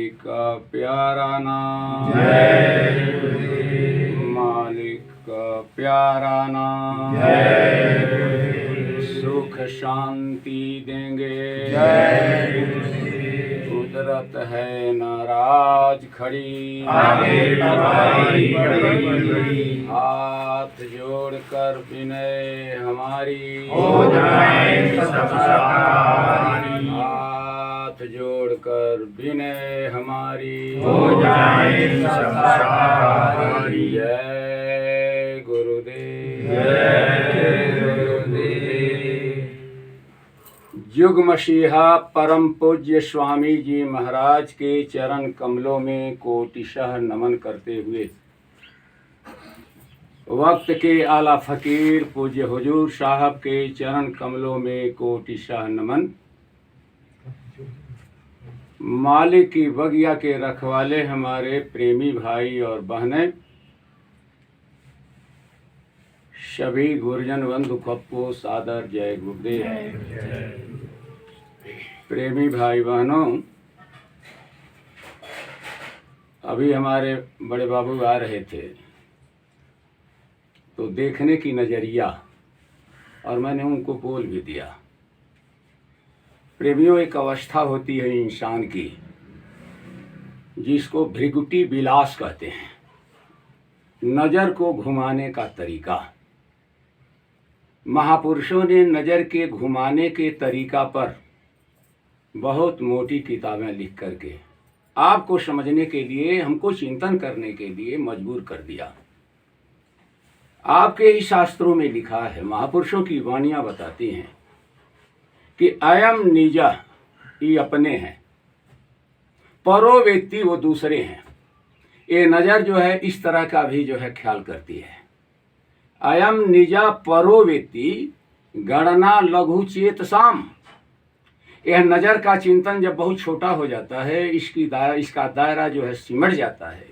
मालिक का प्यारा नाम, मालिक का प्यारा नाम, सुख शांति देंगे। कुदरत है नाराज खड़ी, हाथ जोड़कर विनय हमारी, हाथ जोड़कर विनय हमारी, जय गुरुदेव, युग मसीहा परम पूज्य स्वामी जी महाराज के चरण कमलों में कोटिशः नमन करते हुए, वक्त के आला फकीर पूज्य हुजूर साहब के चरण कमलों में कोटिशः नमन। मालिक की बगिया के रखवाले हमारे प्रेमी भाई और बहनें, सभी गुरुजन बंधु को सादर जय गुरुदेव। प्रेमी भाई बहनों, अभी हमारे बड़े बाबू आ रहे थे तो देखने की नज़रिया, और मैंने उनको बोल भी दिया। प्रेमियों, एक अवस्था होती है इंसान की जिसको भृगुटी विलास कहते हैं, नज़र को घुमाने का तरीका। महापुरुषों ने नज़र के घुमाने के तरीका पर बहुत मोटी किताबें लिख करके आपको समझने के लिए, हमको चिंतन करने के लिए मजबूर कर दिया। आपके ही शास्त्रों में लिखा है, महापुरुषों की वाणियाँ बताती हैं कि अयम निजा, ये अपने हैं, परो व्यक्ति वो दूसरे हैं। ये नज़र जो है इस तरह का भी जो है ख्याल करती है। अयम निजा परो व्यक्ति गणना लघु चेत साम। यह नज़र का चिंतन जब बहुत छोटा हो जाता है, इसका दायरा जो है सिमट जाता है,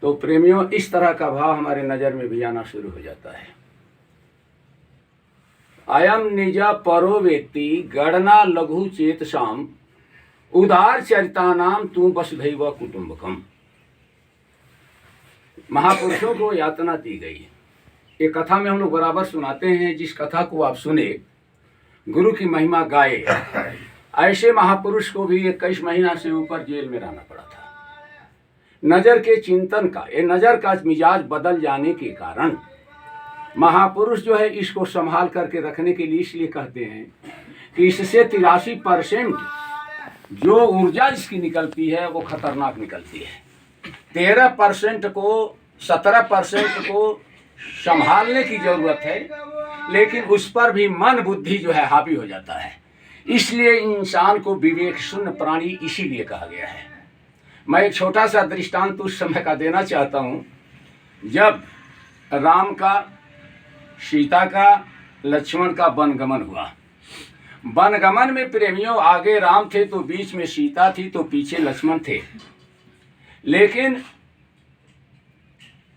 तो प्रेमियों इस तरह का भाव हमारे नज़र में भी आना शुरू हो जाता है। अयम निजा परो व्यक्ति गणना लघु चेत शाम, उदार चरिता नाम तू वसुधैव कुटुंबकम। महापुरुषों को यातना दी गई। ये कथा में हम लोग बराबर सुनाते हैं, जिस कथा को आप सुने गुरु की महिमा गाए। ऐसे महापुरुष को भी 21 महीना से ऊपर जेल में रहना पड़ा था। नज़र के चिंतन का, ये नज़र का मिजाज बदल जाने के कारण महापुरुष जो है इसको संभाल करके रखने के लिए इसलिए कहते हैं कि इससे 83% जो ऊर्जा इसकी निकलती है वो खतरनाक निकलती है। 13% को, 17% को संभालने की जरूरत है, लेकिन उस पर भी मन बुद्धि जो है हावी हो जाता है। इसलिए इंसान को विवेक शून्य प्राणी इसीलिए कहा गया है। मैं एक छोटा सा दृष्टांत उस समय का देना चाहता हूँ, जब राम का, सीता का, लक्ष्मण का वनगमन हुआ। वनगमन में प्रेमियों आगे राम थे तो बीच में सीता थी तो पीछे लक्ष्मण थे। लेकिन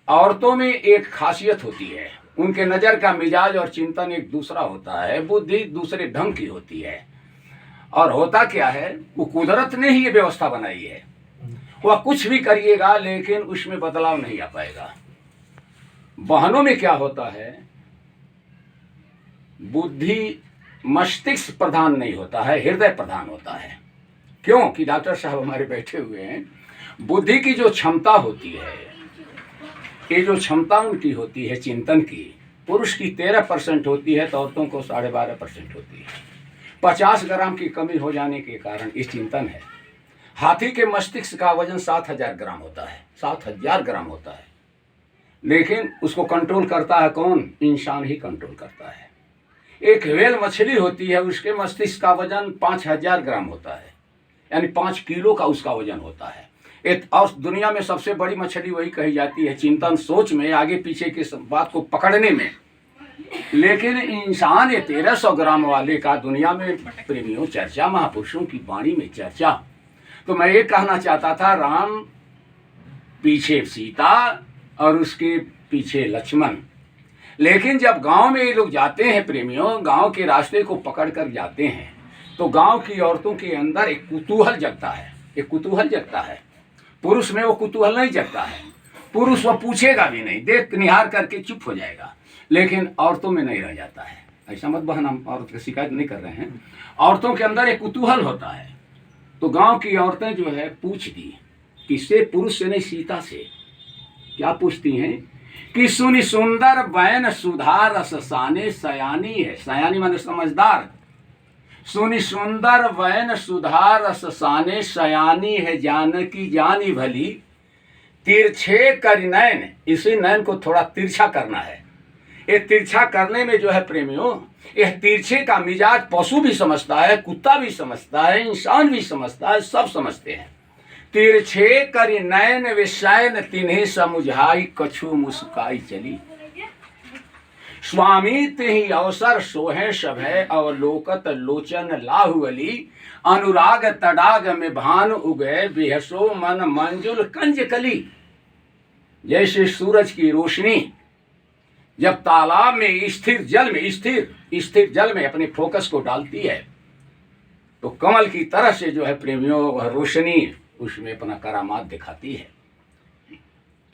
औरतों में एक खासियत होती है, उनके नज़र का मिजाज और चिंतन एक दूसरा होता है, बुद्धि दूसरे ढंग की होती है। और होता क्या है, वो कुदरत ने ही ये व्यवस्था बनाई है। वह कुछ भी करिएगा लेकिन उसमें बदलाव नहीं आ पाएगा। बहनों में क्या होता है, बुद्धि मस्तिष्क प्रधान नहीं होता है, हृदय प्रधान होता है। क्यों कि डॉक्टर साहब हमारे बैठे हुए हैं। बुद्धि की जो क्षमता होती है, ये जो क्षमता उनकी होती है चिंतन की, पुरुष की 13% होती है तो औरतों को 12.5% होती है। 50 ग्राम की कमी हो जाने के कारण ये चिंतन है। हाथी के मस्तिष्क का वजन 7000 ग्राम होता है, 7000 ग्राम होता है, लेकिन उसको कंट्रोल करता है कौन? इंसान ही कंट्रोल करता है। एक व्हेल मछली होती है, उसके मस्तिष्क का वजन 5000 ग्राम होता है, यानी 5 किलो का उसका वजन होता है। और दुनिया में सबसे बड़ी मछली वही कही जाती है, चिंतन सोच में, आगे पीछे की बात को पकड़ने में। लेकिन इंसान ये 1300 ग्राम वाले का दुनिया में प्रेमियों चर्चा, महापुरुषों की वाणी में चर्चा। तो मैं ये कहना चाहता था, राम पीछे सीता और उसके पीछे लक्ष्मण। लेकिन जब गांव में ये लोग जाते हैं प्रेमियों, गांव के रास्ते को पकड़ कर जाते हैं, तो गांव की औरतों के अंदर एक कुतूहल जगता है, एक कुतूहल जगता है। पुरुष में वो कुतूहल नहीं जगता है, पुरुष वो पूछेगा भी नहीं, देख निहार करके चुप हो जाएगा। लेकिन औरतों में नहीं रह जाता है। ऐसा मत बहन, हम औरत की शिकायत नहीं कर रहे हैं, औरतों के अंदर एक कुतूहल होता है। तो गांव की औरतें जो है पूछ दी, किससे? पुरुष से नहीं, सीता से। क्या पूछती हैं कि सुनि सुंदर बैन सुधा रस साने सयानी है। सयानी माने समझदार। सुनि सुंदर बैन सुधा रस साने सयानी है, जानकी जानी भली तिरछे कर नैन। इसी नैन को थोड़ा तिरछा करना है। ये तिरछा करने में जो है प्रेमियों, यह तिरछे का मिजाज पशु भी समझता है, कुत्ता भी समझता है, इंसान भी समझता है, सब समझते हैं। तिरछे कर नैन विषैन तिन्हें समुझाई कछु मुस्काई चली। स्वामी तिहि अवसर सोहे सभय अवलोकत लोचन लाहुअली। अनुराग तडाग में भान उगए बेहसो मन मंजुल कंज कली। जैसे सूरज की रोशनी जब तालाब में स्थिर जल में अपने फोकस को डालती है, तो कमल की तरह से जो है प्रेमियों वह रोशनी उसमें अपना करामात दिखाती है।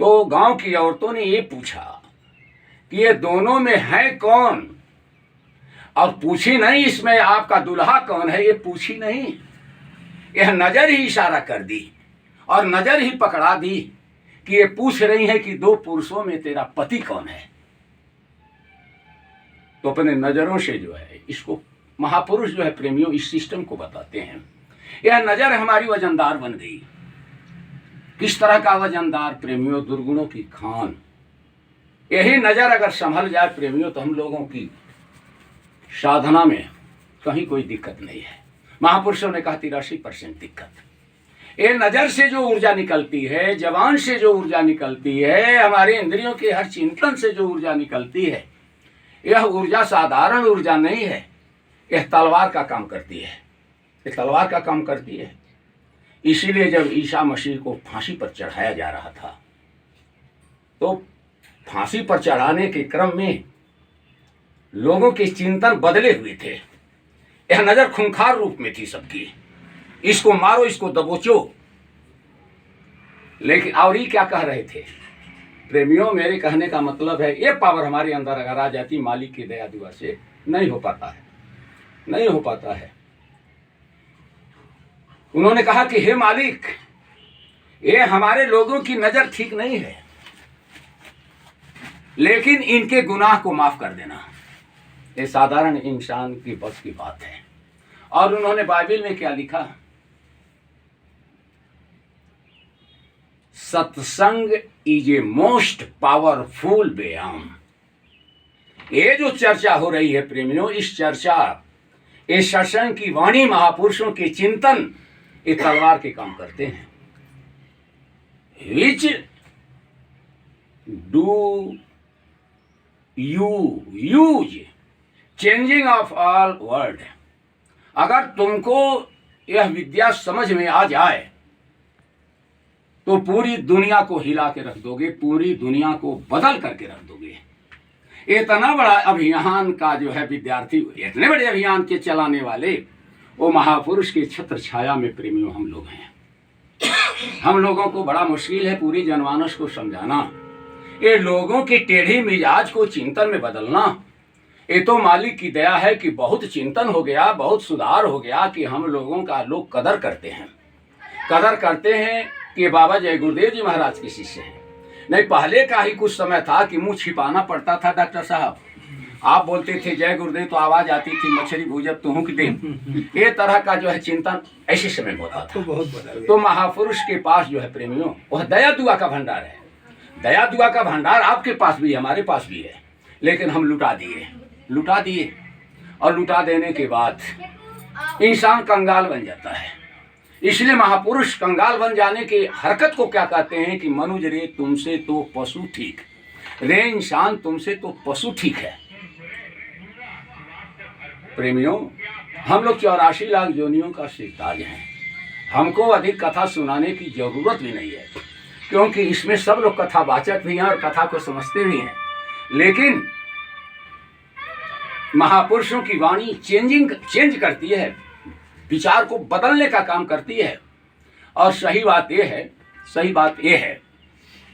तो गांव की औरतों ने ये पूछा कि ये दोनों में है कौन, और पूछी नहीं इसमें आपका दुल्हा कौन है, ये पूछी नहीं, यह नजर ही इशारा कर दी और नजर ही पकड़ा दी कि ये पूछ रही है कि दो पुरुषों में तेरा पति कौन है। तो अपने नजरों से जो है इसको महापुरुष जो है प्रेमियों इस सिस्टम को बताते हैं। यह नजर हमारी वजनदार बन गई। किस तरह का वजनदार प्रेमियों? दुर्गुणों की खान। यही नजर अगर संभल जाए प्रेमियों तो हम लोगों की साधना में कहीं कोई दिक्कत नहीं है। महापुरुषों ने कहा 83% दिक्कत। ये नजर से जो ऊर्जा निकलती है, जबान से जो ऊर्जा निकलती है, हमारे इंद्रियों के हर चिंतन से जो ऊर्जा निकलती है, यह ऊर्जा साधारण ऊर्जा नहीं है। यह तलवार का काम करती है, यह तलवार का काम करती है। इसीलिए जब ईसा मसीह को फांसी पर चढ़ाया जा रहा था, तो फांसी पर चढ़ाने के क्रम में लोगों के चिंतन बदले हुए थे। यह नजर खूंखार रूप में थी सबकी, इसको मारो, इसको दबोचो। लेकिन और ये क्या कह रहे थे प्रेमियों? मेरे कहने का मतलब है ये पावर हमारे अंदर अगर आ जाती, मालिक की दया दुआ से नहीं हो पाता है, नहीं हो पाता है। उन्होंने कहा कि हे मालिक, ये हमारे लोगों की नजर ठीक नहीं है, लेकिन इनके गुनाह को माफ कर देना। ये साधारण इंसान की बस की बात है। और उन्होंने बाइबल में क्या लिखा? सत्संग इज ए मोस्ट पावरफुल व्यायाम। ये जो चर्चा हो रही है प्रेमियों, इस चर्चा, इस सत्संग की वाणी, महापुरुषों के चिंतन, ये तलवार के काम करते हैं। Which do you use changing of all world. अगर तुमको यह विद्या समझ में आ जाए तो पूरी दुनिया को हिला के रख दोगे, पूरी दुनिया को बदल करके रख दोगे। इतना बड़ा अभियान का जो है विद्यार्थी, इतने बड़े अभियान के चलाने वाले वो महापुरुष के छत्र छाया में प्रेमियों हम लोग हैं। हम लोगों को बड़ा मुश्किल है पूरी जनमानस को समझाना, ये लोगों की टेढ़ी मिजाज को चिंतन में बदलना। ये तो मालिक की दया है कि बहुत चिंतन हो गया, बहुत सुधार हो गया कि हम लोगों का लोग कदर करते हैं, कदर करते हैं कि बाबा जय गुरुदेव जी महाराज के शिष्य हैं। नहीं, पहले का ही कुछ समय था कि मुंह छिपाना पड़ता था। डॉक्टर साहब, आप बोलते थे जय गुरुदेव तो आवाज आती थी मछली भूजब तो हुक दे। ये तरह का जो है चिंतन ऐसे समय में होता था। तो महापुरुष के पास जो है प्रेमियों वह दया दुआ का भंडार है। दया दुआ का भंडार आपके पास भी है, हमारे पास भी है, लेकिन हम लुटा दिए। और लुटा देने के बाद इंसान कंगाल बन जाता है। इसलिए महापुरुष कंगाल बन जाने की हरकत को क्या कहते हैं कि मनुज रे तुमसे तो पशु ठीक, रे इंसान तुमसे तो पशु ठीक है। प्रेमियों, हम लोग 84 लाख जोनियों का सिरताज हैं। हमको अधिक कथा सुनाने की जरूरत भी नहीं है, क्योंकि इसमें सब लोग कथावाचक भी हैं और कथा को समझते भी हैं। लेकिन महापुरुषों की वाणी चेंज करती है, विचार को बदलने का काम करती है। और सही बात यह है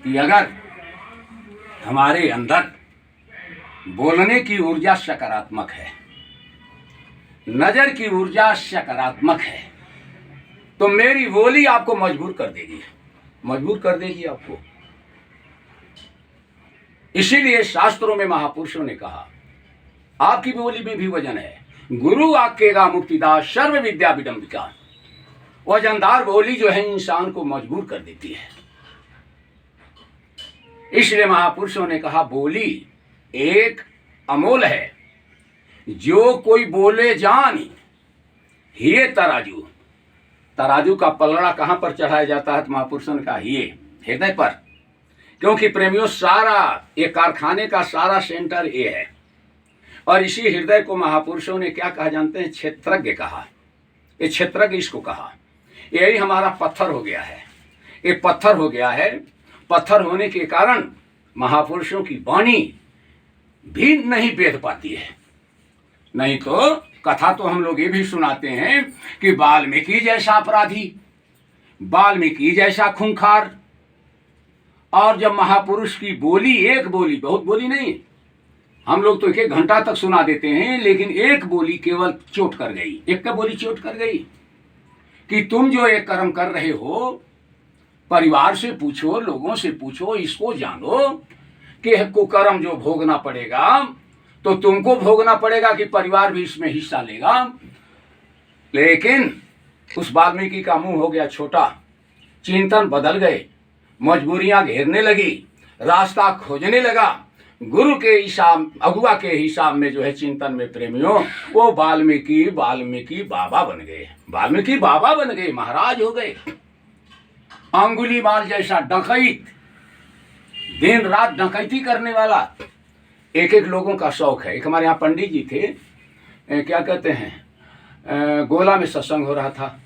कि अगर हमारे अंदर बोलने की ऊर्जा सकारात्मक है, नजर की ऊर्जा सकारात्मक है, तो मेरी बोली आपको मजबूर कर देगी आपको। इसीलिए शास्त्रों में महापुरुषों ने कहा आपकी बोली में भी वजन है। गुरु आज्ञेगा मुक्तिदास सर्व विद्या विडंबिका। वजनदार बोली जो है इंसान को मजबूर कर देती है। इसलिए महापुरुषों ने कहा बोली एक अमोल है, जो कोई बोले जानी ये तराजू का पलड़ा कहां पर चढ़ाया जाता है? तो महापुरुषों ने कहा ये हृदय पर, क्योंकि प्रेमियों सारा ये कारखाने का सारा सेंटर ये है। और इसी हृदय को महापुरुषों ने क्या कहा जानते हैं? क्षेत्रज्ञ कहा। ये क्षेत्रज्ञ इसको कहा। यही हमारा पत्थर हो गया है। ये पत्थर हो गया है। पत्थर होने के कारण महापुरुषों की वाणी भी नहीं भेद पाती है। नहीं तो कथा तो हम लोग ये भी सुनाते हैं कि वाल्मीकि जैसा अपराधी, वाल्मीकि जैसा खूंखार। और जब महापुरुष की बोली, एक बोली, बहुत बोली नहीं, हम लोग तो 1-1 घंटा तक सुना देते हैं, लेकिन एक बोली केवल चोट कर गई, एक का बोली चोट कर गई कि तुम जो एक कर्म कर रहे हो, परिवार से पूछो, लोगों से पूछो, इसको जानो कि कुकर्म जो भोगना पड़ेगा तो तुमको भोगना पड़ेगा कि परिवार भी इसमें हिस्सा लेगा। लेकिन उस वाल्मीकि का मुंह हो गया छोटा, चिंतन बदल गए, मजबूरियां घेरने लगी, रास्ता खोजने लगा। गुरु के हिसाब, अगुआ के हिसाब में जो है चिंतन में प्रेमियों, वो वाल्मीकि बाबा बन गए। वाल्मीकि बाबा बन गए, महाराज हो गए। अंगुलीमाल जैसा डकैत, दिन रात डकैती करने वाला। एक लोगों का शौक है। एक हमारे यहाँ पंडित जी थे, क्या कहते हैं, गोला में सत्संग हो रहा था।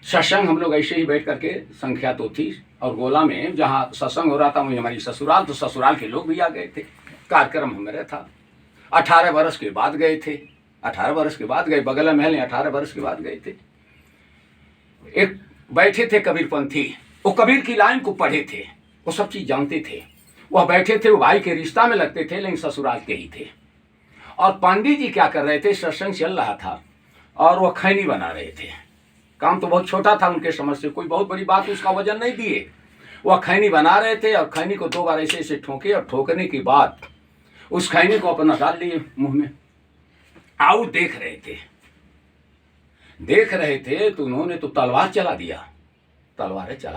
सत्संग हम लोग ऐसे ही बैठ करके, संख्या तो थी, और गोला में जहाँ सत्संग हो रहा था वहीं हमारी ससुराल, तो ससुराल के लोग भी आ गए थे। कार्यक्रम हमारे था। 18 वर्ष के बाद गए थे। 18 वर्ष के बाद गए, बगल में महल 18 वर्ष के बाद गए थे। एक बैठे थे कबीरपंथी, वो कबीर की लाइन को पढ़े थे, वो सब चीज जानते थे। वह बैठे थे, वो भाई के रिश्ता में लगते थे, लेकिन ससुराल के ही थे। और पंडित जी क्या कर रहे थे? सत्संग चल रहा था और वह खैनी बना रहे थे। काम तो बहुत छोटा था उनके समझ से, कोई बहुत बड़ी बात उसका वजन नहीं दिए। वह खैनी बना रहे थे और खैनी को 2 बार ऐसे ऐसे ठोके, और ठोकने के बाद उस खैनी को अपना डाल लिए मुंह में। आउ देख रहे थे तो उन्होंने तो तलवार चला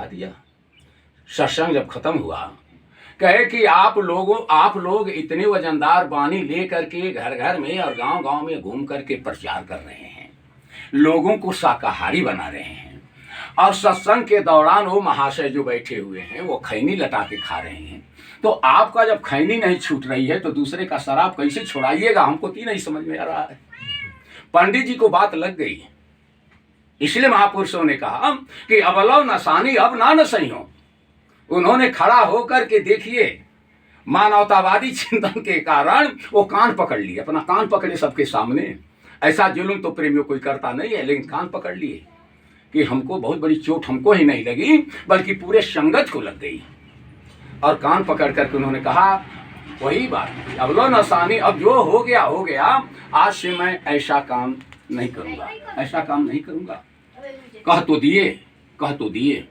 दिया। सत्संग जब खत्म हुआ, कहे कि आप लोग इतने वजनदार वाणी ले करके घर घर में और गांव गांव में घूम करके प्रचार कर रहे हैं, लोगों को शाकाहारी बना रहे हैं, और सत्संग के दौरान वो महाशय जो बैठे हुए हैं वो खैनी लटा के खा रहे हैं। तो आपका जब खैनी नहीं छूट रही है तो दूसरे का शराब कैसे छुड़ाइएगा? हमको तो नहीं समझ में आ रहा है। पंडित जी को बात लग गई। इसलिए महापुरुषों ने कहा कि अबलव नसानी अब ना नसई हो। उन्होंने खड़ा होकर के, देखिए, मानवतावादी चिंतन के कारण वो कान पकड़ लिए, अपना कान पकड़े सबके सामने। ऐसा जुल्म तो प्रेमियों कोई करता नहीं है, लेकिन कान पकड़ लिए कि हमको बहुत बड़ी चोट हमको ही नहीं लगी बल्कि पूरे संगत को लग गई। और कान पकड़ करके उन्होंने कहा वही बात, अब लो नसानी, अब जो हो गया, आज से मैं ऐसा काम नहीं करूंगा। कह तो दिए,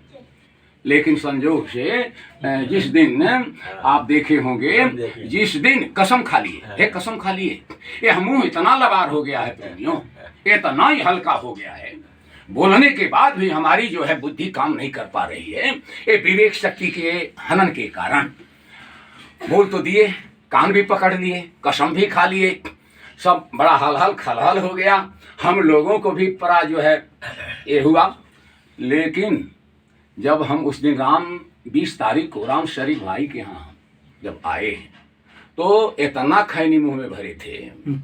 लेकिन संजोग से जिस दिन आप देखे होंगे, जिस दिन कसम खा लिए, ये मुंह इतना लबार हो गया है प्रेमियों, इतना ही हल्का हो गया है, बोलने के बाद भी हमारी जो है बुद्धि काम नहीं कर पा रही है। ये विवेक शक्ति के हनन के कारण बोल तो दिए, कान भी पकड़ लिए, कसम भी खा लिए, सब बड़ा हलहल खलहल हो गया। हम लोगों को भी परा जो है ये हुआ। लेकिन जब हम उस दिन 20 तारीख को राम शरीफ भाई के यहाँ जब आए तो इतना खैनी मुंह में भरे थे,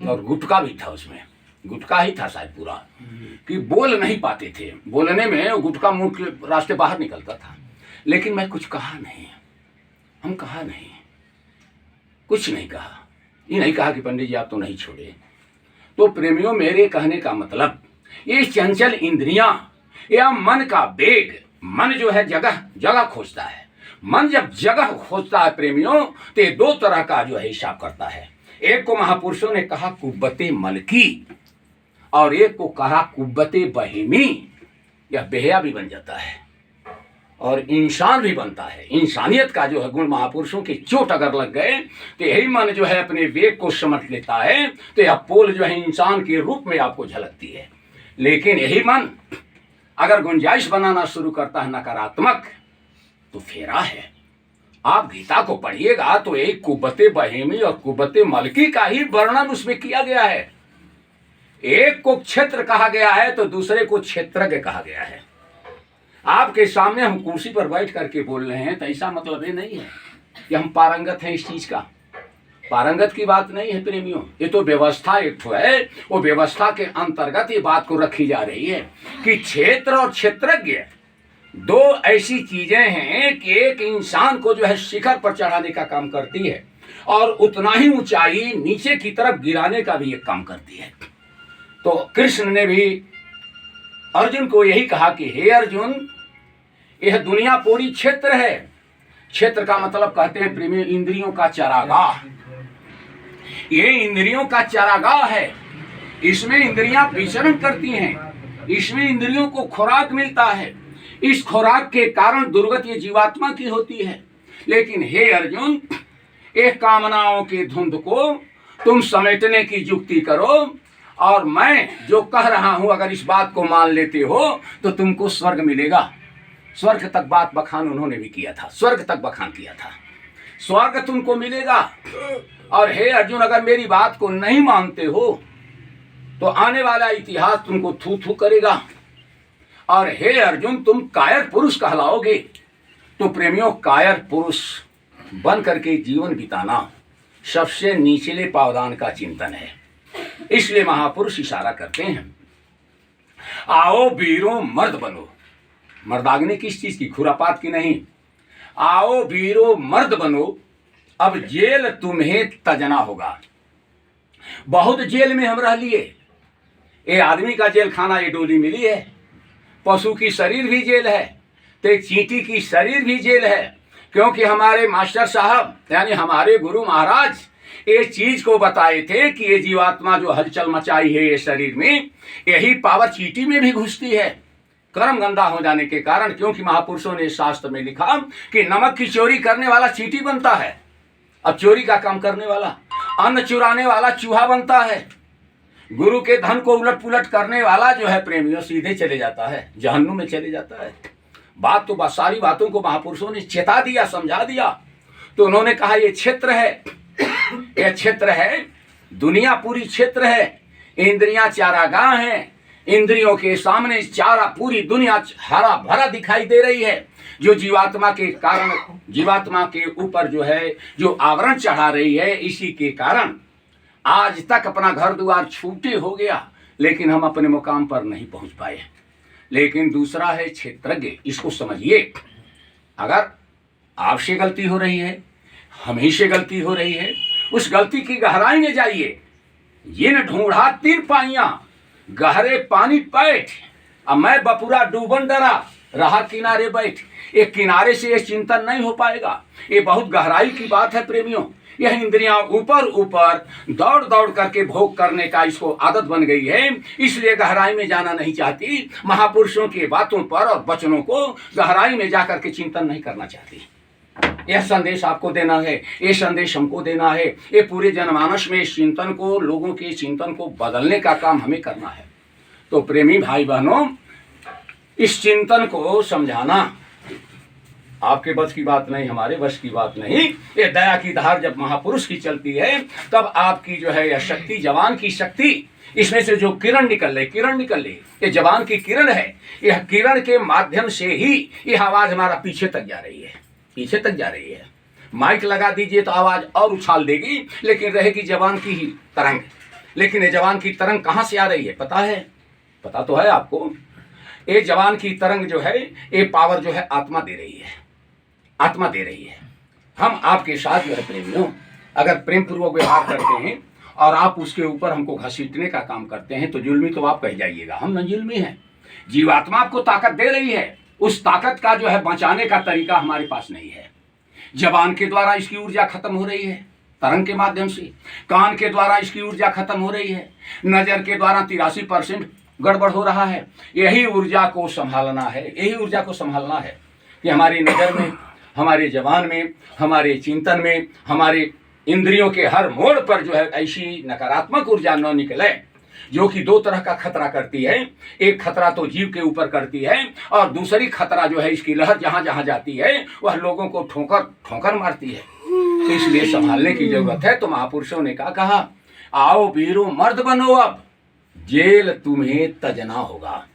और गुटखा भी था, उसमें गुटखा ही था शायद पूरा, कि बोल नहीं पाते थे। बोलने में गुटखा मुंह के रास्ते बाहर निकलता था। लेकिन मैं कुछ कहा नहीं, कुछ नहीं कहा। ये नहीं कहा कि पंडित जी आप तो नहीं छोड़े। तो प्रेमियों, मेरे कहने का मतलब ये चंचल इंद्रियां या मन का वेग, मन जो है जगह जगह खोजता है। मन जब जगह खोजता है प्रेमियों, तो ये दो तरह का जो है हिसाब करता है। एक को महापुरुषों ने कहा कुब्बते मलकी, और एक को कहा कुब्बते बहेमी, यह बेहया भी बन जाता है और इंसान भी बनता है। इंसानियत का जो है गुण महापुरुषों की चोट अगर लग गए तो यही मन जो है अपने वेग को समझ लेता है, तो यह पोल जो है इंसान के रूप में आपको झलकती है। लेकिन यही मन अगर गुंजाइश बनाना शुरू करता है नकारात्मक, तो फेरा है। आप गीता को पढ़िएगा तो एक कुब्बते बहेमी और कुब्बते मलकी का ही वर्णन उसमें किया गया है। एक को क्षेत्र कहा गया है तो दूसरे को क्षेत्रज्ञ कहा गया है। आपके सामने हम कुर्सी पर बैठ करके बोल रहे हैं तो ऐसा मतलब ये नहीं है कि हम पारंगत हैं इस चीज का। पारंगत की बात नहीं है प्रेमियों, ये तो व्यवस्था एक तो है। वो व्यवस्था के अंतर्गत ये बात को रखी जा रही है कि क्षेत्र और क्षेत्रज्ञ दो ऐसी चीजें हैं कि एक इंसान को जो है शिखर पर चढ़ाने का काम करती है और उतना ही ऊंचाई नीचे की तरफ गिराने का भी एक काम करती है। तो कृष्ण ने भी अर्जुन को यही कहा कि हे अर्जुन, यह दुनिया पूरी क्षेत्र है। क्षेत्र का मतलब कहते हैं प्रेमी इंद्रियों का चारागाह। ये इंद्रियों का चारागाह है, इसमें इंद्रियां विचरण करती हैं, इसमें इंद्रियों को खुराक मिलता है। इस खुराक के कारण दुर्गति ये जीवात्मा की होती है। लेकिन हे अर्जुन, एक कामनाओं के धुंध को तुम समेटने की युक्ति करो, और मैं जो कह रहा हूं अगर इस बात को मान लेते हो तो तुमको स्वर्ग मिलेगा। स्वर्ग तक बात बखान उन्होंने भी किया था, स्वर्ग तक बखान किया था, स्वर्ग तुमको मिलेगा। और हे अर्जुन, अगर मेरी बात को नहीं मानते हो तो आने वाला इतिहास तुमको थू थू करेगा। और हे अर्जुन, तुम कायर पुरुष कहलाओगे। तो प्रेमियों, कायर पुरुष बन करके जीवन बिताना सबसे निचले पावदान का चिंतन है। इसलिए महापुरुष इशारा करते हैं, आओ वीरों मर्द बनो। मर्दाग्नि किस चीज की? खुरापात की नहीं। आओ वीरों मर्द बनो, अब जेल तुम्हें तजना होगा। बहुत जेल में हम रह लिए। ये आदमी का जेल खाना ये डोली मिली है, पशु की शरीर भी जेल है, तो एक चींटी की शरीर भी जेल है। क्योंकि हमारे मास्टर साहब यानी हमारे गुरु महाराज ये चीज को बताए थे कि ये जीवात्मा जो हलचल मचाई है ये शरीर में, यही पावर चींटी में भी घुसती है कर्म गंदा हो जाने के कारण। क्योंकि महापुरुषों ने शास्त्र में लिखा कि नमक की चोरी करने वाला चींटी बनता है, अब चोरी का काम करने वाला, अन्न चुराने वाला चूहा बनता है, गुरु के धन को उलट पुलट करने वाला जो है प्रेमियों सीधे चले जाता है, जहन्नुम में चले जाता है। बात तो सारी बातों को महापुरुषों ने चेता दिया, समझा दिया। तो उन्होंने कहा ये क्षेत्र है, यह क्षेत्र है, दुनिया पूरी क्षेत्र है, इंद्रियां चारागाह हैं, इंद्रियों के सामने चारा पूरी दुनिया हरा भरा दिखाई दे रही है, जो जीवात्मा के कारण, जीवात्मा के ऊपर जो है जो आवरण चढ़ा रही है। इसी के कारण आज तक अपना घर द्वार छूटे हो गया, लेकिन हम अपने मुकाम पर नहीं पहुंच पाए। लेकिन दूसरा है क्षेत्रज्ञ, इसको समझिए। अगर आपसे गलती हो रही है, हमें से गलती हो रही है, उस गलती की गहराई में जाइए। ये न ढूंढा 3 पाइयां गहरे पानी पैठ, अब मैं बपुरा डूबन डरा रहा किनारे बैठ। एक किनारे से ये चिंतन नहीं हो पाएगा, ये बहुत गहराई की बात है प्रेमियों। यह इंद्रियां ऊपर ऊपर दौड़ दौड़ करके भोग करने का इसको आदत बन गई है, इसलिए गहराई में जाना नहीं चाहती। महापुरुषों की बातों पर और वचनों को गहराई में जाकर के चिंतन नहीं करना चाहती। यह संदेश आपको देना है, ये संदेश हमको देना है। ये पूरे जनमानस में इस चिंतन को, लोगों के चिंतन को बदलने का काम हमें करना है। तो प्रेमी भाई बहनों, इस चिंतन को समझाना आपके बस की बात नहीं, हमारे बस की बात नहीं। ये दया की धार जब महापुरुष की चलती है, तब आपकी जो है यह शक्ति, जवान की शक्ति, इसमें से जो किरण निकल रही, किरण निकल रही, ये जवान की किरण है। यह किरण के माध्यम से ही यह आवाज हमारा पीछे तक जा रही है, पीछे तक जा रही है। माइक लगा दीजिए तो आवाज और उछाल देगी, लेकिन रहेगी जवान की ही तरंग। लेकिन ये जवान की तरंग कहाँ से आ रही है पता है? पता तो है आपको। ये जवान की तरंग जो है, ये पावर जो है आत्मा दे रही है, आत्मा दे रही है। हम आपके साथ जो है प्रेमियों, अगर प्रेम पूर्वक व्यवहार करते हैं और आप उसके ऊपर हमको घसीटने का काम करते हैं, तो जुल्मी तो आप कह जाइएगा, हम न जुल्मी हैं। जीवात्मा आपको ताकत दे रही है, उस ताकत का जो है बचाने का तरीका हमारे पास नहीं है। जबान के द्वारा इसकी ऊर्जा खत्म हो रही है तरंग के माध्यम से, कान के द्वारा इसकी ऊर्जा खत्म हो रही है, नजर के द्वारा 83% गड़बड़ हो रहा है। यही ऊर्जा को संभालना है, यही ऊर्जा को संभालना है कि हमारी नजर में, हमारे जबान में, हमारे चिंतन में, हमारे इंद्रियों के हर मोड़ पर जो है ऐसी नकारात्मक ऊर्जा न निकले, जो कि दो तरह का खतरा करती है। एक खतरा तो जीव के ऊपर करती है, और दूसरी खतरा जो है इसकी लहर जहां जहां जाती है वह लोगों को ठोकर ठोकर मारती है। तो इसलिए संभालने की जरूरत है। तो महापुरुषों ने क्या कहा, आओ वीरो मर्द बनो, अब जेल तुम्हें तजना होगा।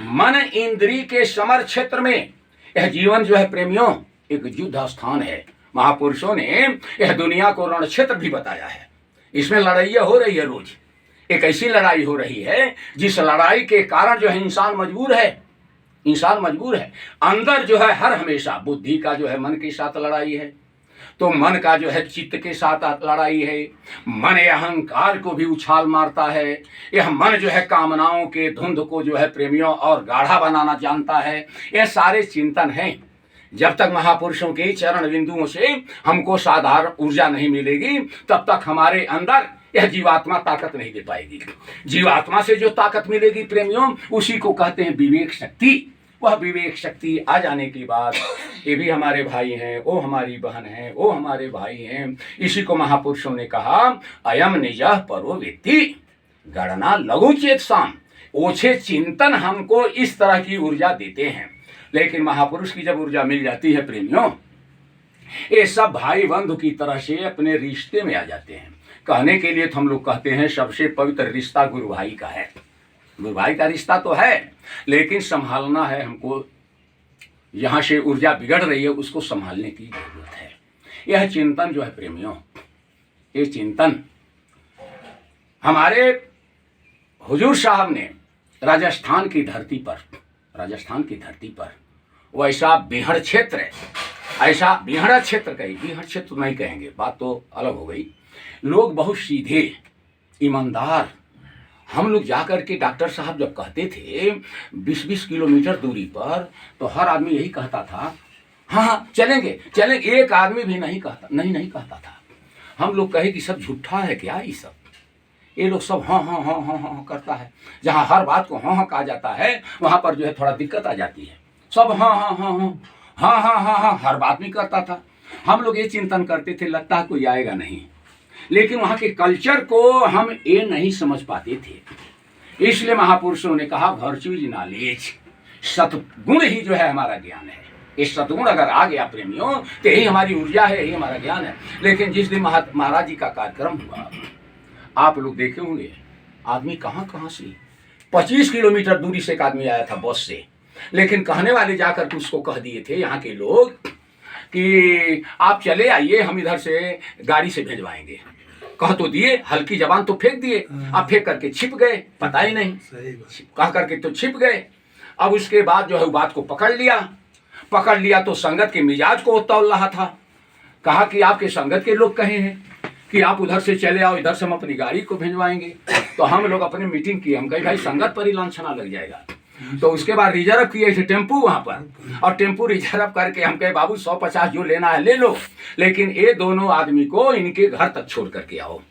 मन इंद्री के समर क्षेत्र में यह जीवन जो है प्रेमियों एक युद्ध स्थान है। महापुरुषों ने यह दुनिया को रण क्षेत्र भी बताया है। इसमें लड़ाइयाँ हो रही है रोज, एक ऐसी लड़ाई हो रही है जिस लड़ाई के कारण जो है इंसान मजबूर है, इंसान मजबूर है। अंदर जो है हर हमेशा बुद्धि का जो है मन के साथ लड़ाई है, तो मन का जो है चित्त के साथ लड़ाई है। मन अहंकार को भी उछाल मारता है। यह मन जो है कामनाओं के धुंध को जो है प्रेमियों और गाढ़ा बनाना जानता है। यह सारे चिंतन हैं। जब तक महापुरुषों के चरण बिंदुओं से हमको साधारण ऊर्जा नहीं मिलेगी, तब तक हमारे अंदर यह जीवात्मा ताकत नहीं दे पाएगी। जीवात्मा से जो ताकत मिलेगी प्रेमियों, उसी को कहते हैं विवेक शक्ति। वह विवेक शक्ति आ जाने के बाद, ये भी हमारे भाई हैं, वो हमारी बहन हैं, वो हमारे भाई हैं। इसी को महापुरुषों ने कहा, अयम निजः परो वेत्ति गणना लघु चेतसाम। ओछे चिंतन हमको इस तरह की ऊर्जा देते हैं। लेकिन महापुरुष की जब ऊर्जा मिल जाती है प्रेमियों, ये सब भाई बंधु की तरह से अपने रिश्ते में आ जाते हैं। कहने के लिए तो हम लोग कहते हैं सबसे पवित्र रिश्ता गुरु भाई का है। गुरु भाई का रिश्ता तो है, लेकिन संभालना है हमको। यहाँ से ऊर्जा बिगड़ रही है, उसको संभालने की जरूरत है। यह चिंतन जो है प्रेमियों, ये चिंतन हमारे हुजूर साहब ने राजस्थान की धरती पर वैसा बिहड़ क्षेत्र है, ऐसा बिहड़ा क्षेत्र कही, बिहड़ क्षेत्र नहीं कहेंगे, बात तो अलग हो गई। लोग बहुत सीधे ईमानदार। हम लोग जाकर के डॉक्टर साहब जब कहते थे 20-20 किलोमीटर दूरी पर, तो हर आदमी यही कहता था, हाँ चलेंगे चलेंगे। एक आदमी भी नहीं कहता था। हम लोग कहे कि सब झूठा है क्या ये सब, ये लोग सब हाँ हाँ हाँ हाँ हाँ करता है। जहाँ हर बात को हाँ हाँ कहा जाता है, वहाँ पर जो है थोड़ा दिक्कत आ जाती है। सब हाँ हाँ हाँ हाँ हाँ हाँ हाँ हाँ हर बात में करता था। हम लोग ये चिंतन करते थे, लगता है कोई आएगा नहीं। लेकिन वहाँ के कल्चर को हम ये नहीं समझ पाते थे। इसलिए महापुरुषों ने कहा, वर्च्यू इज नॉलेज, सतगुण ही जो है हमारा ज्ञान है। ये सतगुण अगर आ गया प्रेमियों, तो यही हमारी ऊर्जा है, यही हमारा ज्ञान है। लेकिन जिस दिन महाराज जी का कार्यक्रम हुआ, आप लोग देखे होंगे, आदमी कहाँ कहाँ से 25 किलोमीटर दूरी से एक आदमी आया था बस से। लेकिन कहने वाले जाकर के उसको कह दिए थे यहाँ के लोग कि आप चले आइए, हम इधर से गाड़ी से भेजवाएंगे। कह तो दिए, हल्की जबान तो फेंक दिए, अब फेंक करके छिप गए, पता ही नहीं, कह करके तो छिप गए। अब उसके बाद जो है बात को पकड़ लिया तो संगत के मिजाज को तौल रहा था। कहा कि आपके संगत के लोग कहे हैं कि आप उधर से चले आओ, इधर से हम अपनी गाड़ी को भेजवाएंगे। तो हम लोग अपनी मीटिंग की, हम कहे भाई संगत पर ही लांछना लग जाएगा। तो उसके बाद रिजर्व किए थे टेम्पू वहाँ पर, और टेम्पू रिजर्व करके हम कहे बाबू 150 जो लेना है ले लो, लेकिन ये दोनों आदमी को इनके घर तक छोड़ करके आओ।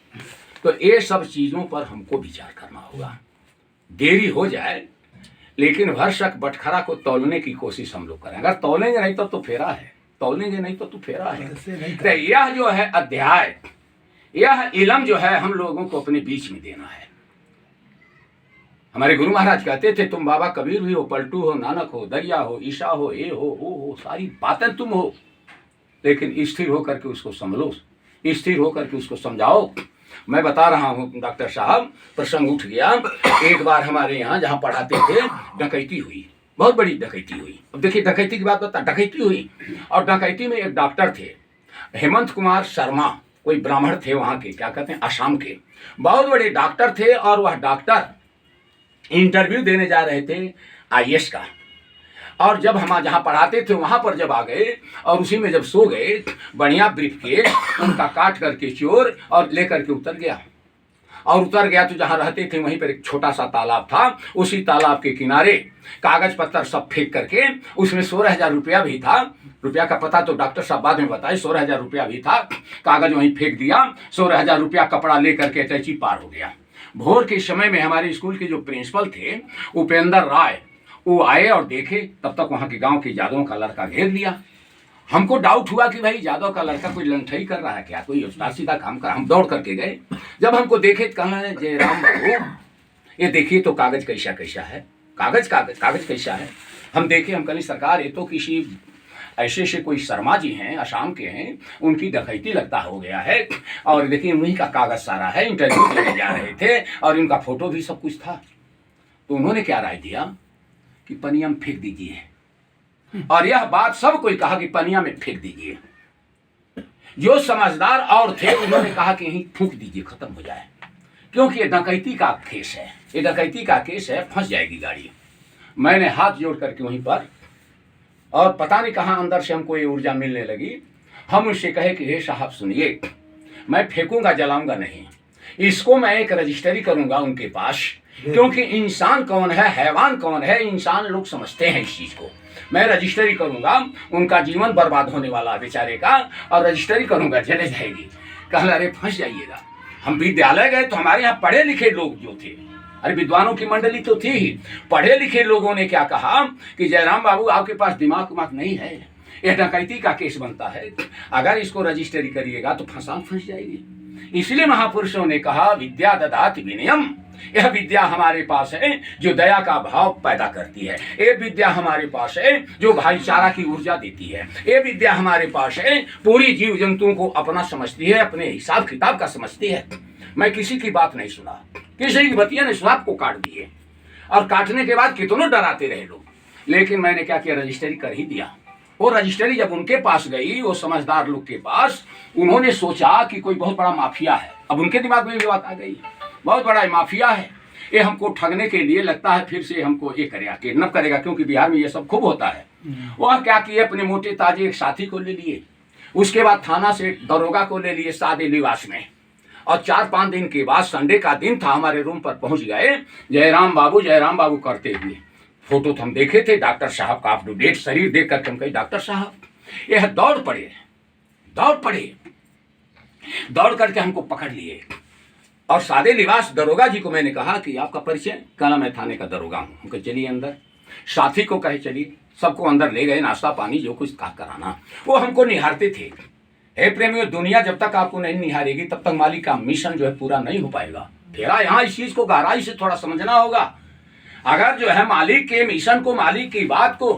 तो ये सब चीज़ों पर हमको विचार करना होगा। देरी हो जाए, लेकिन भरसक बटखरा को तौलने की कोशिश हम लोग करें। अगर तौलेंगे नहीं तो फेरा है, तौलेंगे नहीं तो फेरा है। तो यह जो है अध्याय, यह इलम जो है हम लोगों को अपने बीच में देना है। हमारे गुरु महाराज कहते थे, तुम बाबा कबीर भी हो, पलटू हो, नानक हो, दरिया हो, ईशा हो, ये हो, वो हो, सारी बातें तुम हो, लेकिन स्थिर होकर के उसको संभलो, स्थिर होकर के उसको समझाओ। मैं बता रहा हूँ डॉक्टर साहब, प्रसंग उठ गया। एक बार हमारे यहाँ जहाँ पढ़ाते थे डकैती हुई, बहुत बड़ी डकैती हुई। अब देखिए डकैती की बात बता, डकैती हुई, और डकैती में एक डॉक्टर थे, हेमंत कुमार शर्मा, कोई ब्राह्मण थे वहाँ के, क्या कहते हैं, आसाम के, बहुत बड़े डॉक्टर थे। और वह डॉक्टर इंटरव्यू देने जा रहे थे IAS का, और जब हम जहाँ पढ़ाते थे वहाँ पर जब आ गए और उसी में जब सो गए, बढ़िया ब्रीफ केस उनका काट करके चोर और लेकर के उतर गया। और उतर गया तो जहाँ रहते थे वहीं पर एक छोटा सा तालाब था, उसी तालाब के किनारे कागज पत्तर सब फेंक करके उसमें 16,000 रुपया भी था। रुपया का पता तो डॉक्टर साहब बाद में बताए, 16,000 रुपया भी था। कागज वहीं फेंक दिया, 16,000 रुपया कपड़ा लेकर के टैची पार हो गया। भोर के समय में हमारे स्कूल के जो प्रिंसिपल थे उपेंद्र राय, वो आए और देखे, तब तक वहाँ के गाँव के यादवों का लड़का घेर लिया। हमको डाउट हुआ कि भाई यादव का लड़का कोई लंठई कर रहा है क्या, कोई उल्टा सीधा काम कर। हम दौड़ करके गए, जब हमको देखे कहा है जयराम बाबू ये देखिए तो कागज कैसा कैसा है, कागज कागज कागज कैसा है। हम देखे, हम कहें सरकार ये तो किसी ऐसे से कोई शर्मा जी हैं, असम के हैं, उनकी डकैती लगता हो गया है। और देखिए उन्हीं का कागज सारा है, इंटरव्यू देने जा रहे थे और इनका फोटो भी सब कुछ था। तो उन्होंने क्या राय दिया कि पनिया में फेंक दीजिए, और यह बात सब कोई कहा कि पनिया में फेंक दीजिए। जो समझदार और थे उन्होंने कहा कि यहीं फूंक दीजिए, खत्म हो जाए, क्योंकि ये डकैती का केस है, ये डकैती का केस है, फंस जाएगी गाड़ी। मैंने हाथ जोड़ करके वहीं पर, और पता नहीं कहाँ अंदर से हमको ये ऊर्जा मिलने लगी। हम उससे कहे कि हे साहब सुनिए, मैं फेंकूंगा जलाऊंगा नहीं, इसको मैं एक रजिस्ट्री करूंगा उनके पास, क्योंकि इंसान कौन है हैवान कौन है इंसान लोग समझते हैं इस चीज को। मैं रजिस्ट्री करूंगा, उनका जीवन बर्बाद होने वाला बेचारे का, और रजिस्ट्री करूंगा जले जाएगी। कहला अरे फंस जाइएगा। हम विद्यालय गए तो हमारे यहाँ पढ़े लिखे लोग जो थे, अरे विद्वानों की मंडली तो थी ही, पढ़े लिखे लोगों ने क्या कहा कि जयराम बाबू आपके पास दिमाग उमाग नहीं है, यह डकैती का केस बनता है, अगर इसको रजिस्ट्री करिएगा तो फंस जाएगी। इसलिए महापुरुषों ने कहा विद्या ददाति विनयम, यह विद्या हमारे पास है जो दया का भाव पैदा करती है, ये विद्या हमारे पास है जो भाईचारा की ऊर्जा देती है, ये विद्या हमारे पास है पूरी जीव जंतुओं को अपना समझती है, अपने हिसाब किताब का समझती है। मैं किसी की बात नहीं सुना, किसी की बतिया ने स्वाद को काट दिए, और काटने के बाद कितनों डराते रहे लोग, लेकिन मैंने क्या किया, रजिस्ट्री कर ही दिया। वो रजिस्ट्री जब उनके पास गई, वो समझदार लोग के पास, उन्होंने सोचा कि कोई बहुत बड़ा माफिया है। अब उनके दिमाग में भी बात आ गई, बहुत बड़ा माफिया है, ये हमको ठगने के लिए लगता है, फिर से हमको ये करेगा, किडनैप करेगा, क्योंकि बिहार में ये सब खूब होता है। वह क्या किए, अपने मोटे ताजे एक साथी को ले लिए, उसके बाद थाना से दरोगा को ले लिए सादे लिबास में, और 4-5 दिन के बाद संडे का दिन था, हमारे रूम पर पहुंच गए जयराम बाबू करते हुए। फोटो तो हम देखे थे डॉक्टर साहब का, अप टू डेट शरीर देख कर हम कहे डॉक्टर साहब, यह दौड़ करके हमको पकड़ लिए। और सादे लिबास दरोगा जी को मैंने कहा कि आपका परिचय, कहना मैं थाने का दरोगा हूँ। हम कहे चलिए अंदर, साथी को कहे चलिए, सबको अंदर ले गए, नाश्ता पानी जो कुछ का कराना। वो हमको निहारते थे। हे प्रेमियों, दुनिया जब तक आपको नहीं निहारेगी तब तक मालिक का मिशन जो है पूरा नहीं हो पाएगा। तेरा यहाँ इस चीज को गहराई से थोड़ा समझना होगा। अगर जो है मालिक के मिशन को, मालिक की बात को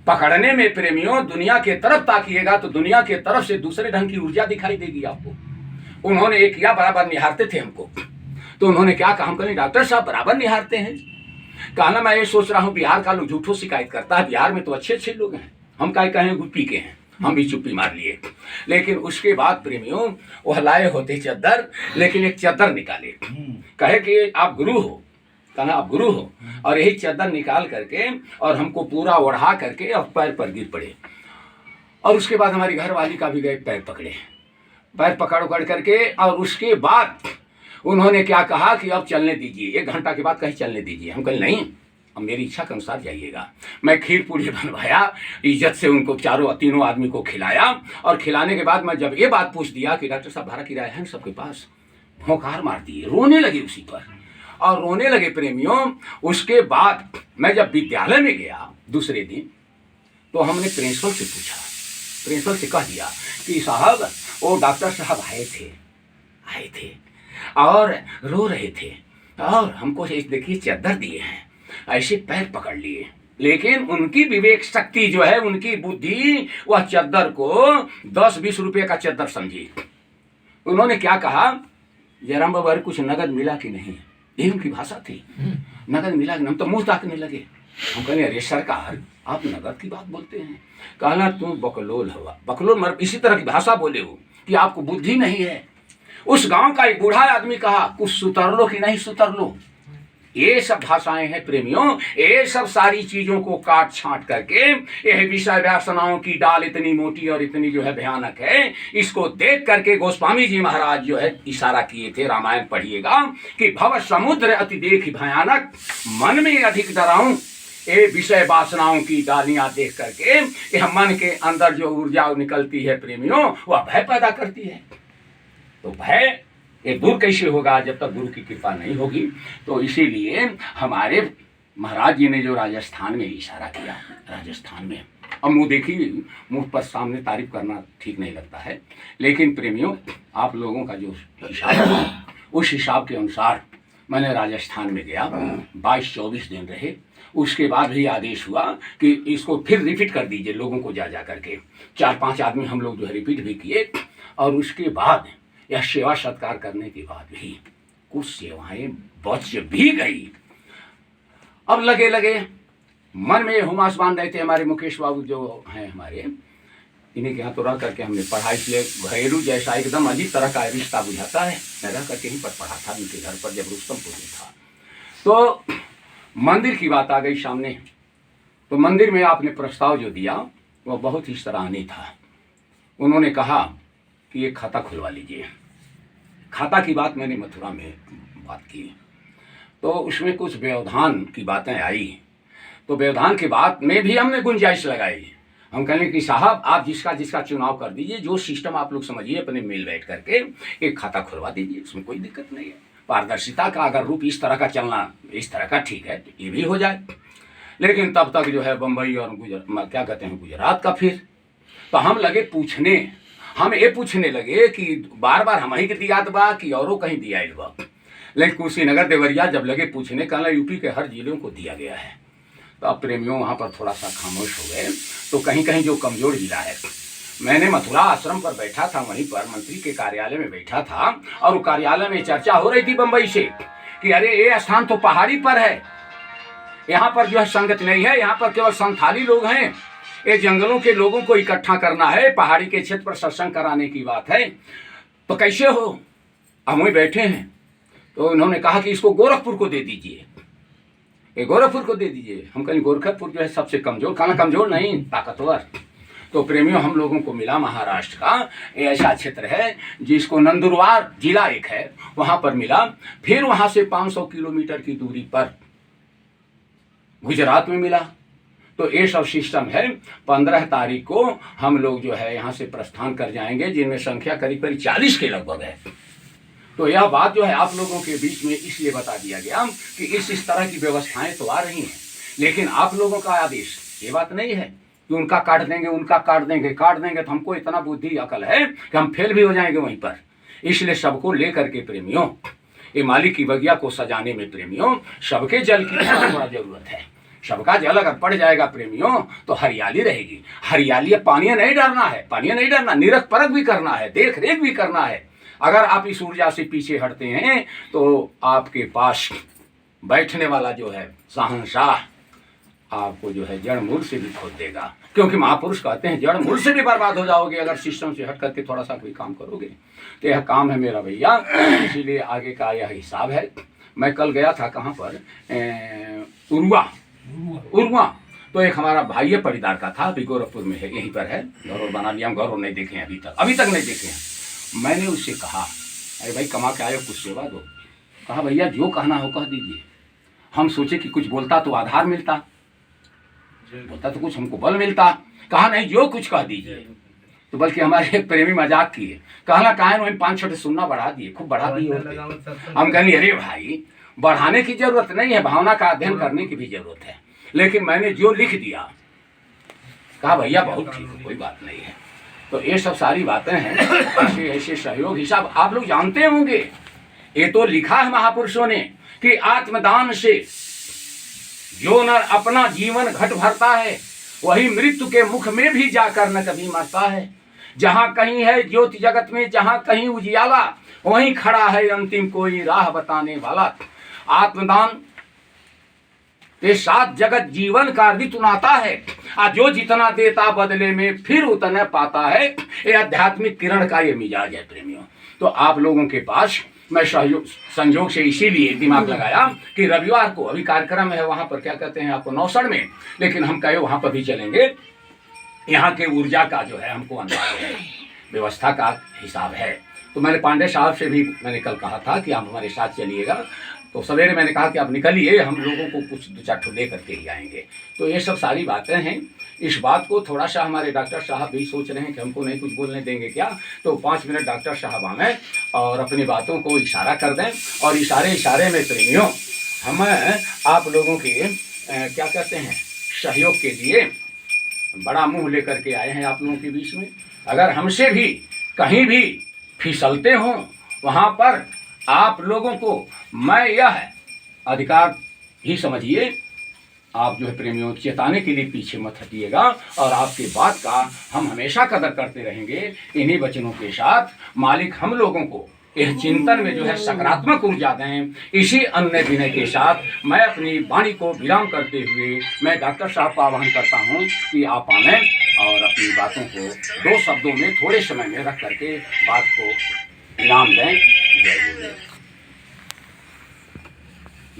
पकड़ने में प्रेमियों दुनिया के तरफ ताकिएगा तो दुनिया के तरफ से दूसरे ढंग की ऊर्जा दिखाई देगी आपको। उन्होंने एक किया, बराबर निहारते थे हमको। तो उन्होंने क्या कहा, हम कहें डॉक्टर साहब बराबर निहारते हैं। कहना मैं ये सोच रहा हूँ बिहार का लोग झूठों शिकायत करता है, बिहार में तो अच्छे अच्छे लोग हैं, हम कहें गुप्पी के हैं। हम भी चुप्पी मार लिए। लेकिन उसके बाद प्रेमियों वह लाए होते चद्दर, लेकिन एक चद्दर निकाले, कहे कि आप गुरु हो, कहना आप गुरु हो, और यही चद्दर निकाल करके और हमको पूरा ओढ़ा करके और पैर पर गिर पड़े। और उसके बाद हमारी घरवाली का भी गए पैर पकड़े, पैर पकड़ करके, और उसके बाद उन्होंने क्या कहा कि अब चलने दीजिए, 1 घंटा के बाद कहीं चलने दीजिए। हम कहे नहीं, अब मेरी इच्छा के अनुसार जाइएगा। मैं खीर पूड़ी बनवाया, इज्जत से उनको तीनों आदमी को खिलाया, और खिलाने के बाद मैं जब ये बात पूछ दिया कि डॉक्टर साहब भाड़ा किराया है सबके पास, भौंकार मार दिए, रोने लगे उसी पर, और रोने लगे प्रेमियों। उसके बाद मैं जब विद्यालय में गया दूसरे दिन, तो हमने प्रिंसिपल से पूछा, प्रिंसिपल से कह दिया कि साहब वो डॉक्टर साहब आए थे और रो रहे थे, और हमको देखिए चद्दर दिए हैं, ऐसे पैर पकड़ लिए, लेकिन उनकी विवेक शक्ति जो है, उनकी बुद्धि, वह चद्दर को 10-20 रुपये का चद्दर समझी। उन्होंने क्या कहा, जयराम बाबू कुछ नगद मिला कि नहीं, यही उनकी भाषा थी, नगद मिला कि नहीं। हम तो मुंह ताकने लगे, हम कहें अरे सरकार आप नगद की बात बोलते हैं। कहना तुम बकलोल हवा, बकलोल मर इसी तरह की भाषा बोले हो कि आपको बुद्धि नहीं है। उस गांव का एक बूढ़ा आदमी कहा कुछ सुतर लो कि नहीं सुतर लो, ये सब भाषाएं हैं प्रेमियों, ये सब सारी चीजों को काट छांट करके यह विषय वासनाओं की डाल इतनी मोटी और इतनी जो है भयानक है, इसको देख करके गोस्वामी जी महाराज जो है इशारा किए थे, रामायण पढ़िएगा कि भव समुद्र अति देख भयानक, मन में अधिक डराऊं ये विषय वासनाओं की डालियां देख करके यह मन के अंदर जो ऊर्जा निकलती है प्रेमियों, वह भय पैदा करती है। तो भय ये दूर कैसे होगा जब तक गुरु की कृपा नहीं होगी। तो इसीलिए हमारे महाराज जी ने जो राजस्थान में इशारा किया, राजस्थान में, अब मुँह देखिए, मुँह पर सामने तारीफ करना ठीक नहीं लगता है, लेकिन प्रेमियों आप लोगों का जो हिसाब है उस हिसाब के अनुसार मैंने राजस्थान में गया, 22-24 दिन रहे। उसके बाद भी आदेश हुआ कि इसको फिर रिपीट कर दीजिए लोगों को, जा जा करके 4-5 आदमी हम लोग जो है रिपीट भी किए। और उसके बाद यह सेवा सत्कार करने के बाद भी कुछ सेवाएं बच भी गई। अब लगे मन में हुमास बांध रहे थे हमारे मुकेश बाबू जो हैं हमारे, इन्हीं के यहाँ तो रह करके हमने पढ़ा, इसलिए घरेलू जैसा एकदम अजीब तरह का रिश्ता बुझाता है। मैं रह करके ही पर पढ़ा था उनके घर पर जब रुस्तमपुर में था। तो मंदिर की बात आ गई सामने। तो मंदिर में आपने प्रस्ताव जो दिया वह बहुत ही सराहनीय था। उन्होंने कहा कि ये खाता खुलवा लीजिए। खाता की बात मैंने मथुरा में बात की, तो उसमें कुछ व्यवधान की बातें आई। तो व्यवधान की बात में भी हमने गुंजाइश लगाई। हम कहें कि साहब आप जिसका जिसका चुनाव कर दीजिए, जो सिस्टम आप लोग समझिए, अपने मिल बैठ करके एक खाता खुलवा दीजिए, उसमें कोई दिक्कत नहीं है। पारदर्शिता का अगर रूप इस तरह का चलना, इस तरह का ठीक है, तो ये भी हो जाए। लेकिन तब तक जो है बम्बई और क्या कहते हैं गुजरात का फिर। तो हम लगे पूछने, हम ये पूछने लगे कि बार बार हम ही के दिया बा कि औरों कहीं दिया बा। लेकिन कुशीनगर देवरिया जब लगे पूछने, कहना यूपी के हर जिलों को दिया गया है। तो अब प्रेमियों वहाँ पर थोड़ा सा खामोश हो गए। तो कहीं कहीं जो कमजोर जिला है, मैंने मथुरा आश्रम पर बैठा था, वहीं पर मंत्री के कार्यालय में बैठा था, और वो कार्यालय में चर्चा हो रही थी बम्बई से कि अरे ये स्थान तो पहाड़ी पर है, यहाँ पर जो है संगत नहीं है, यहाँ पर केवल संथाली लोग हैं, ये जंगलों के लोगों को इकट्ठा करना है, पहाड़ी के क्षेत्र पर सत्संग कराने की बात है, तो कैसे हो। हम वहीं बैठे हैं। तो उन्होंने कहा कि इसको गोरखपुर को दे दीजिए, ये गोरखपुर को दे दीजिए। हम कहें गोरखपुर जो है सबसे कमजोर, कहना कमजोर नहीं ताकतवर। तो प्रेमियों हम लोगों को मिला महाराष्ट्र का ऐसा क्षेत्र है जिसको नंदुरबार जिला एक है, वहां पर मिला। फिर वहां से 500 किलोमीटर की दूरी पर गुजरात में मिला। तो ये सब सिस्टम है। 15 तारीख को हम लोग जो है यहाँ से प्रस्थान कर जाएंगे, जिनमें संख्या करीब करीब 40 के लगभग है। तो यह बात जो है आप लोगों के बीच में इसलिए बता दिया गया कि इस तरह की व्यवस्थाएं तो आ रही हैं, लेकिन आप लोगों का आदेश ये बात नहीं है कि उनका काट देंगे, उनका काट देंगे। तो हमको इतना बुद्धि अकल है कि हम फेल भी हो जाएंगे वहीं पर। इसलिए सबको लेकर के प्रेमियों, ये मालिक की बगिया को सजाने में प्रेमियों सबके जल की थोड़ा जरूरत है। सबका जल अगर पड़ जाएगा प्रेमियों तो हरियाली रहेगी। हरियाली, पानी नहीं डरना है, पानी नहीं डरना, निरख परख भी करना है, देख रेख भी करना है। अगर आप इस ऊर्जा से पीछे हटते हैं तो आपके पास बैठने वाला जो है शहंशाह आपको जो है जड़ मूल से भी खोद देगा। क्योंकि महापुरुष कहते हैं जड़ मूल से भी बर्बाद हो जाओगे अगर सिस्टम से हट करके थोड़ा सा कोई काम करोगे। तो यह काम है मेरा भैया, इसीलिए आगे का यह हिसाब है। मैं कल गया था कहाँ पर, उरुआ। तो एक हमारा भाई परिदार का था, अभी गोरखपुर में है, यहीं पर है। गौरव बना लिया, हम गौरव नहीं देखे हैं अभी तक नहीं देखे हैं। मैंने उससे कहा अरे भाई कमा के आए हो, कुछ सेवा दो। कहा भैया जो कहना हो कह दीजिए। हम सोचे कि कुछ बोलता तो आधार मिलता, बोलता तो कुछ हमको बल मिलता। कहा नहीं जो कुछ कह दीजिए। तो बल्कि हमारे एक प्रेमी मजाक किए, कहना कायन वहीं 5 छोटे सुनना बढ़ा दिए, खूब बढ़ा दिए। हम कहें अरे भाई बढ़ाने की जरूरत नहीं है, भावना का अध्ययन करने की भी जरूरत है। लेकिन मैंने जो लिख दिया, कहा भैया बहुत ठीक है, कोई बात नहीं है। तो ये सब सारी बातें हैं, ऐसे ऐसे सहयोग हिसाब आप लोग जानते होंगे। ये तो लिखा है महापुरुषों ने कि आत्मदान से जो न अपना जीवन घट भरता है, वही मृत्यु के मुख में भी जाकर न कभी मरता है। जहाँ कहीं है ज्योति जगत में, जहाँ कहीं उजियाला, वहीं खड़ा है अंतिम कोई राह बताने वाला। आत्मदान ये 7 जगत जीवन का ऋतु नाता है। जो जितना देता बदले में फिर उतना पाता है। ये आध्यात्मिक किरण का ये मिजाज है प्रेमियों। तो आप लोगों के पास मैं संजोग से इसीलिए दिमाग लगाया कि रविवार को अभी कार्यक्रम है वहाँ पर, क्या कहते हैं आपको, नौसड़ में, लेकिन हम कहे वहाँ पर भी चलेंगे। यहाँ के ऊर्जा का जो है हमको अंदाजा है, व्यवस्था का हिसाब है। तो मैंने पांडे साहब से भी मैंने कल कहा था कि आप हमारे साथ चलिएगा, तो सवेरे मैंने कहा कि आप निकलिए, हम लोगों को कुछ 2-4 ठो ले करके ही आएंगे। तो ये सब सारी बातें हैं। इस बात को थोड़ा सा हमारे डॉक्टर साहब भी सोच रहे हैं कि हमको नहीं कुछ बोलने देंगे क्या, तो 5 मिनट डॉक्टर साहब आए और अपनी बातों को इशारा कर दें, और इशारे में प्रेमियों हम आप लोगों के क्या कहते हैं सहयोग के लिए बड़ा मुंह लेकर के आए हैं आप लोगों के बीच में। अगर हमसे भी कहीं भी फिसलते हों वहाँ पर आप लोगों को मैं यह अधिकार ही समझिए, आप जो है प्रेमियों चेताने के लिए पीछे मत हटिएगा, और आपकी बात का हम हमेशा कदर करते रहेंगे। इन्हीं वचनों के साथ मालिक हम लोगों को इस चिंतन में जो है सकारात्मक ऊर्जा दें। इसी अन्य विनय के साथ मैं अपनी वाणी को विराम करते हुए मैं डॉक्टर साहब का आह्वान करता हूं कि आप आने और अपनी बातों को 2 शब्दों में थोड़े समय में रख करके बात को विराम दें। जय गुरु।